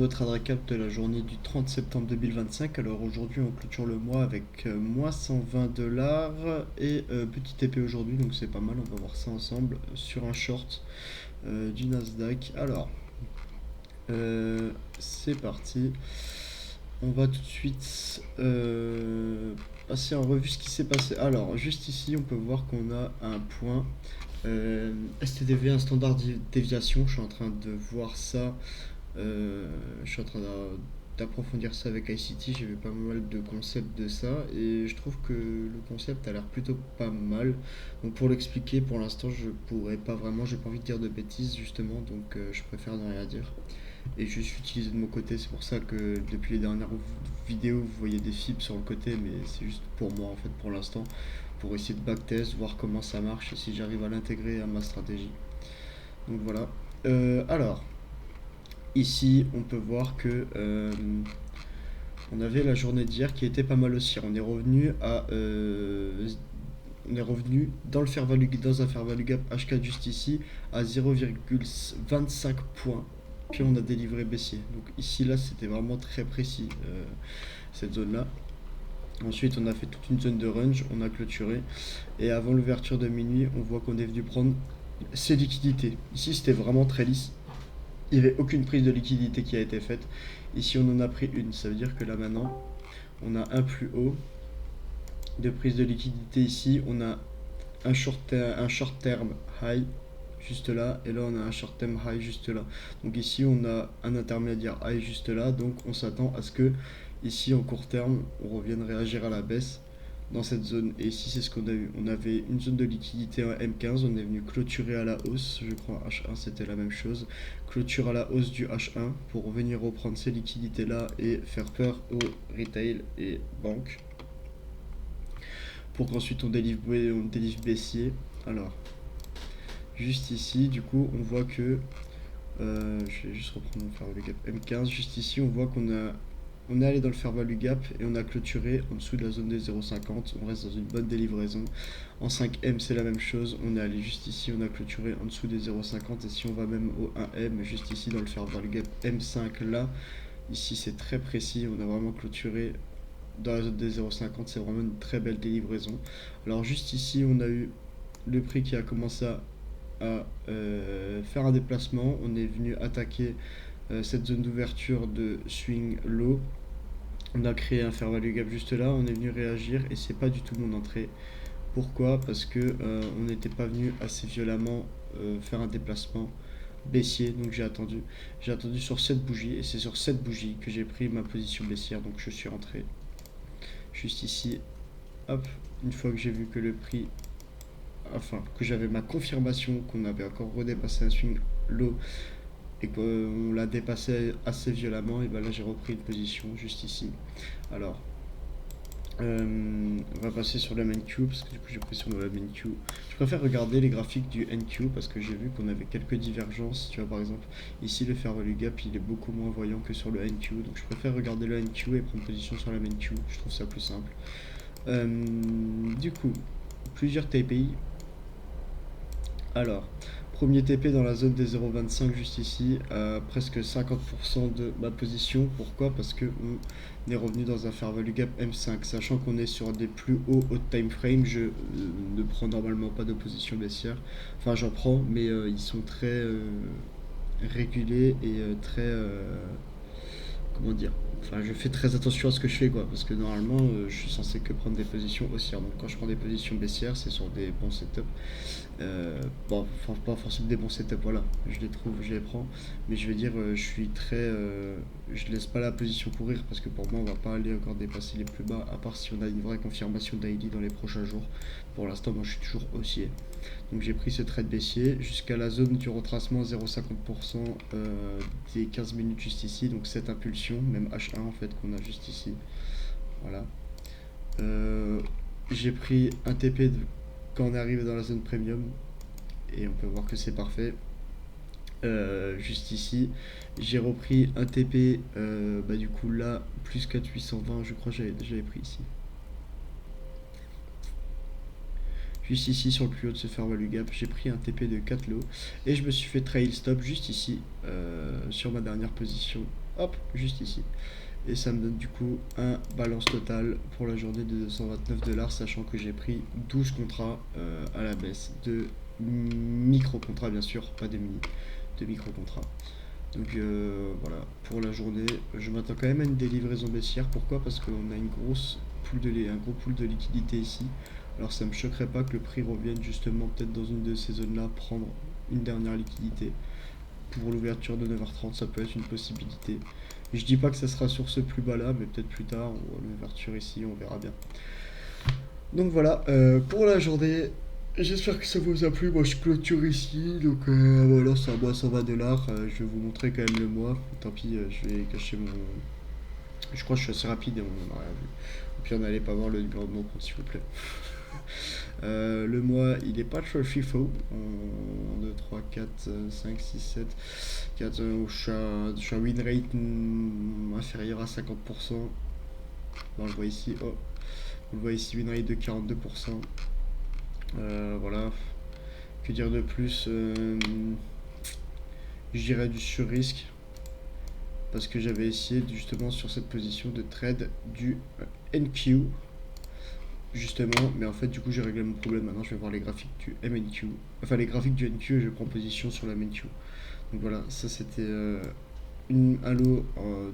Votre récap de la journée du 30 septembre 2025. Alors aujourd'hui on clôture le mois avec moins 120 dollars et petit TP aujourd'hui, donc c'est pas mal, on va voir ça ensemble sur un short du Nasdaq. Alors c'est parti, on va tout de suite passer en revue ce qui s'est passé. Alors juste ici on peut voir qu'on a un point STDV, un standard de déviation. Je suis en train de voir ça. Je suis en train d'approfondir ça avec ICT. J'ai vu pas mal de concepts de ça et je trouve que le concept a l'air plutôt pas mal. Donc pour l'expliquer, pour l'instant, je pourrais pas vraiment. J'ai pas envie de dire de bêtises justement, donc je préfère ne rien dire et juste utiliser de mon côté. C'est pour ça que depuis les dernières vidéos, vous voyez des FIB sur le côté, mais c'est juste pour moi en fait pour l'instant, pour essayer de backtest, voir comment ça marche et si j'arrive à l'intégrer à ma stratégie. Donc voilà. Alors. Ici, on peut voir que on avait la journée d'hier qui était pas mal aussi. On est revenu dans le fair value, dans un fair value gap H4 juste ici à 0,25 points. Puis on a délivré baissier. Donc ici là, c'était vraiment très précis cette zone là. Ensuite, on a fait toute une zone de range, on a clôturé. Et avant l'ouverture de minuit, on voit qu'on est venu prendre ces liquidités. Ici, c'était vraiment très lisse. Il n'y avait aucune prise de liquidité qui a été faite. Ici, on en a pris une. Ça veut dire que là, maintenant, on a un plus haut de prise de liquidité ici. On a un short term high juste là. Et là, on a un short term high juste là. Donc ici, on a un intermédiaire high juste là. Donc on s'attend à ce que, ici, en court terme, on revienne réagir à la baisse dans cette zone. Et ici, c'est ce qu'on a eu. On avait une zone de liquidité en M15. On est venu clôturer à la hausse. Je crois H1, c'était la même chose. Clôture à la hausse du H1 pour venir reprendre ces liquidités là et faire peur aux retail et banques. Pour qu'ensuite on délivre baissier. Alors, juste ici, du coup, on voit que. Je vais juste reprendre mon fair value gap M15. Juste ici, on voit on est allé dans le fair value gap et on a clôturé en dessous de la zone des 0,50. On reste dans une bonne délivraison. En 5M, c'est la même chose. On est allé juste ici, on a clôturé en dessous des 0,50. Et si on va même au 1M, juste ici dans le fair value gap M5, là, ici c'est très précis. On a vraiment clôturé dans la zone des 0,50. C'est vraiment une très belle délivraison. Alors, juste ici, on a eu le prix qui a commencé à faire un déplacement. On est venu attaquer cette zone d'ouverture de swing low. On a créé un fair value gap juste là, on est venu réagir et c'est pas du tout mon entrée. Pourquoi? Parce que on n'était pas venu assez violemment faire un déplacement baissier, donc j'ai attendu. J'ai attendu sur cette bougie et c'est sur cette bougie que j'ai pris ma position baissière, donc je suis rentré juste ici. Hop, une fois que j'ai vu que le prix, enfin que j'avais ma confirmation qu'on avait encore redépassé un swing low et qu'on l'a dépassé assez violemment, et ben là j'ai repris une position juste ici. Alors, on va passer sur la main Q parce que du coup j'ai pris sur la main Q. Je préfère regarder les graphiques du NQ parce que j'ai vu qu'on avait quelques divergences. Tu vois, par exemple, ici le fair value gap il est beaucoup moins voyant que sur le NQ, donc je préfère regarder le NQ et prendre position sur la main Q. Je trouve ça plus simple. Du coup, plusieurs TPI. Alors, premier TP dans la zone des 0,25 juste ici, presque 50% de ma position. Pourquoi? Parce que on est revenu dans un fair value gap M5, sachant qu'on est sur des plus hauts time frame. Je ne prends normalement pas de position baissière. Enfin, j'en prends, mais ils sont très régulés et très comment dire, enfin je fais très attention à ce que je fais quoi, parce que normalement je suis censé que prendre des positions haussières. Donc quand je prends des positions baissières, c'est sur des bons setups. Bon, pas forcément des bons setups, voilà, je les trouve, je les prends, mais je vais dire, je suis très, je laisse pas la position courir parce que pour moi on va pas aller encore dépasser les plus bas, à part si on a une vraie confirmation daily dans les prochains jours. Pour l'instant, moi je suis toujours haussier. Donc j'ai pris ce trade baissier jusqu'à la zone du retracement 0,50% des 15 minutes juste ici. Donc cette impulsion, même H1 en fait qu'on a juste ici. Voilà. J'ai pris un TP quand on est arrivé dans la zone premium. Et on peut voir que c'est parfait. Juste ici. J'ai repris un TP, du coup là, plus 4820, je crois que j'avais pris ici. Juste ici sur le plus haut de ce fair value gap, j'ai pris un TP de 4 lots et je me suis fait trail stop juste ici sur ma dernière position hop, juste ici. Et ça me donne du coup un balance total pour la journée de 229 $, sachant que j'ai pris 12 contrats à la baisse de micro-contrats, bien sûr, pas de mini, de micro-contrats. Donc voilà, pour la journée, je m'attends quand même à une délivraison baissière. Pourquoi? Parce qu'on a un gros pool de liquidité ici. Alors ça me choquerait pas que le prix revienne justement peut-être dans une de ces zones-là, prendre une dernière liquidité. Pour l'ouverture de 9h30, ça peut être une possibilité. Je dis pas que ça sera sur ce plus bas là, mais peut-être plus tard, ou l'ouverture ici, on verra bien. Donc voilà, pour la journée, j'espère que ça vous a plu. Moi je clôture ici, donc voilà, c'est un mois 120 $. Je vais vous montrer quand même le mois. Tant pis, je vais cacher mon. Je crois que je suis assez rapide et on n'a rien vu. Et puis on n'allait pas voir le numéro de mon compte, s'il vous plaît. Le mois, il est pas très fifo. 1, 2, 3, 4, 5, 6, 7, 4. Je suis à win rate inférieur à 50%. Bon, on le voit ici. Oh, on le voit ici, win rate de 42%. Voilà. Que dire de plus? Je dirais du sur-risque. Parce que j'avais essayé justement sur cette position de trade du NQ. Justement, mais en fait, du coup, j'ai réglé mon problème. Maintenant, je vais voir les graphiques du MNQ. Enfin, les graphiques du NQ et je prends position sur la MNQ. Donc voilà, ça c'était un lot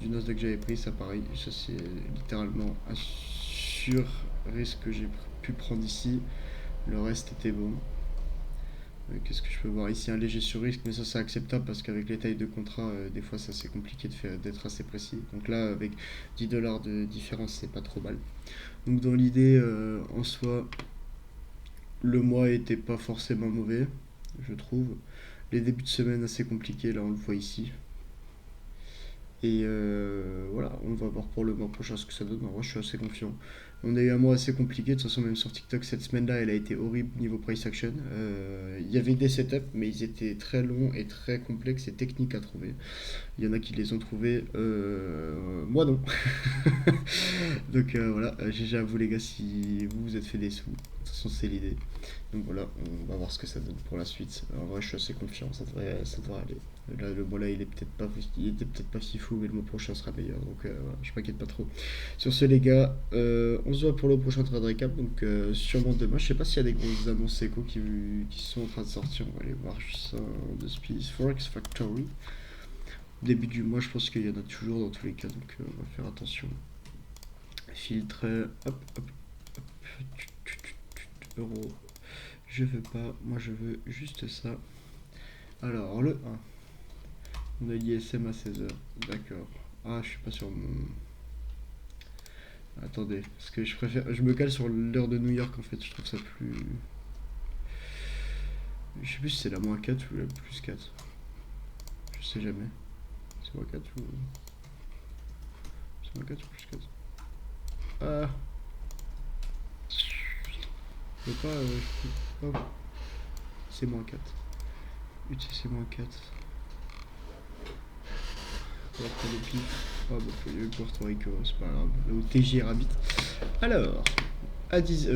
du Nasdaq que j'avais pris. Ça, pareil, ça c'est littéralement un sur-risque que j'ai pu prendre ici. Le reste était bon. Qu'est-ce que je peux voir ici? Un léger sur-risque, mais ça c'est acceptable parce qu'avec les tailles de contrat, des fois ça c'est compliqué d'être assez précis. Donc là, avec 10 $ de différence, c'est pas trop mal. Donc dans l'idée, en soi, le mois était pas forcément mauvais, je trouve. Les débuts de semaine assez compliqués, là on le voit ici. Et voilà, on va voir pour le mois prochain ce que ça donne. En vrai, je suis assez confiant. On a eu un mois assez compliqué. De toute façon, même sur TikTok, cette semaine-là, elle a été horrible niveau price action. Il y avait des setups, mais ils étaient très longs et très complexes et techniques à trouver. Il y en a qui les ont trouvés, moi non. Donc voilà, GG à vous les gars si vous vous êtes fait des sous. De toute façon, c'est l'idée. Donc voilà, on va voir ce que ça donne pour la suite. En vrai, je suis assez confiant, ça devrait aller. Là, le mois là, il était peut-être pas si fou, mais le mois prochain sera meilleur. Donc voilà, je m'inquiète pas trop. Sur ce, les gars, on se voit pour le prochain trade recap. Donc sûrement demain. Je sais pas s'il y a des grosses annonces éco qui sont en train de sortir. On va aller voir juste ça de Speed Forex Factory. Début du mois, je pense qu'il y en a toujours dans tous les cas. Donc on va faire attention. Filtre, hop, hop, hop, euro. Je veux pas, moi je veux juste ça. Alors, le 1. On a l'ISM à 16h. D'accord. Ah, je suis pas sur mon. Attendez, parce que je préfère. Je me cale sur l'heure de New York en fait, je trouve ça plus. Je sais plus si c'est la moins 4 ou la plus 4. Je sais jamais. C'est moins 4 ou. C'est moins 4 ou plus 4. Ah. Je peux pas. Hop. C'est moins 4. UTC moins 4. On va prendre le pif. Ah bah, faut y Porto Rico, c'est pas grave. Là où TJR habite. Alors, à 10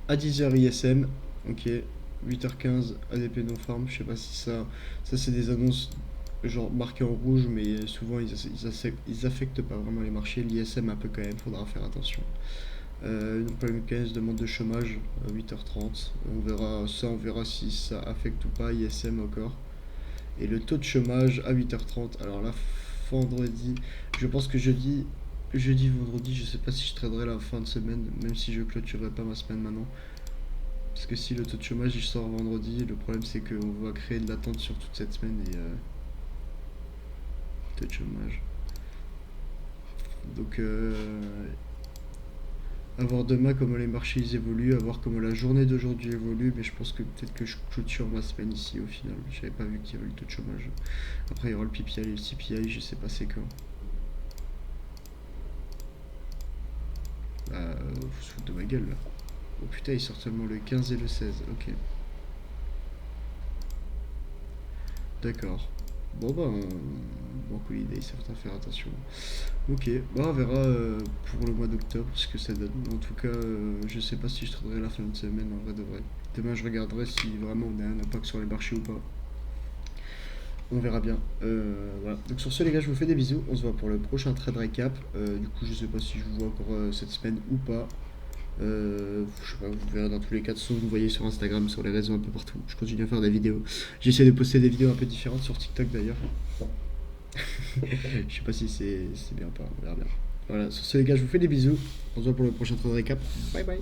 à 10h ISM, ok. 8h15 ADP non farm, je sais pas si ça c'est des annonces genre marquées en rouge, mais souvent ils affectent pas vraiment les marchés. L'ISM un peu quand même, faudra faire attention. Donc le mécanisme demande de chômage à 8h30. On verra si ça affecte ou pas ISM encore. Et le taux de chômage à 8h30. Alors là, vendredi, je pense que jeudi, vendredi, je sais pas si je traderai la fin de semaine, même si je clôturerai pas ma semaine maintenant. Parce que si le taux de chômage il sort vendredi, le problème c'est qu'on va créer de l'attente sur toute cette semaine et taux de chômage. Donc à voir demain comment les marchés ils évoluent, à voir comment la journée d'aujourd'hui évolue, mais je pense que peut-être que je clôture ma semaine ici au final. J'avais pas vu qu'il y avait le taux de chômage. Après il y aura le PPI et le CPI, je sais pas c'est quand. Vous vous foutez de ma gueule là. Oh putain, il sort seulement le 15 et le 16, ok. D'accord. Bon bah, bon holiday, certains faire attention. Ok, bah on verra pour le mois d'octobre ce que ça donne. En tout cas, je sais pas si je traderai la fin de semaine en vrai de vrai. Demain je regarderai si vraiment on a un impact sur les marchés ou pas. On verra bien. Voilà. Donc sur ce les gars, je vous fais des bisous. On se voit pour le prochain trade recap. Du coup, je sais pas si je vous vois encore cette semaine ou pas. Je sais pas, vous verrez dans tous les cas. De toute façon, vous me voyez sur Instagram, sur les réseaux, un peu partout. Je continue à faire des vidéos. J'essaie de poster des vidéos un peu différentes sur TikTok d'ailleurs. Je sais pas si c'est bien ou pas. On verra bien. Voilà. Sur ce les gars, je vous fais des bisous. On se voit pour le prochain trade recap. Bye bye.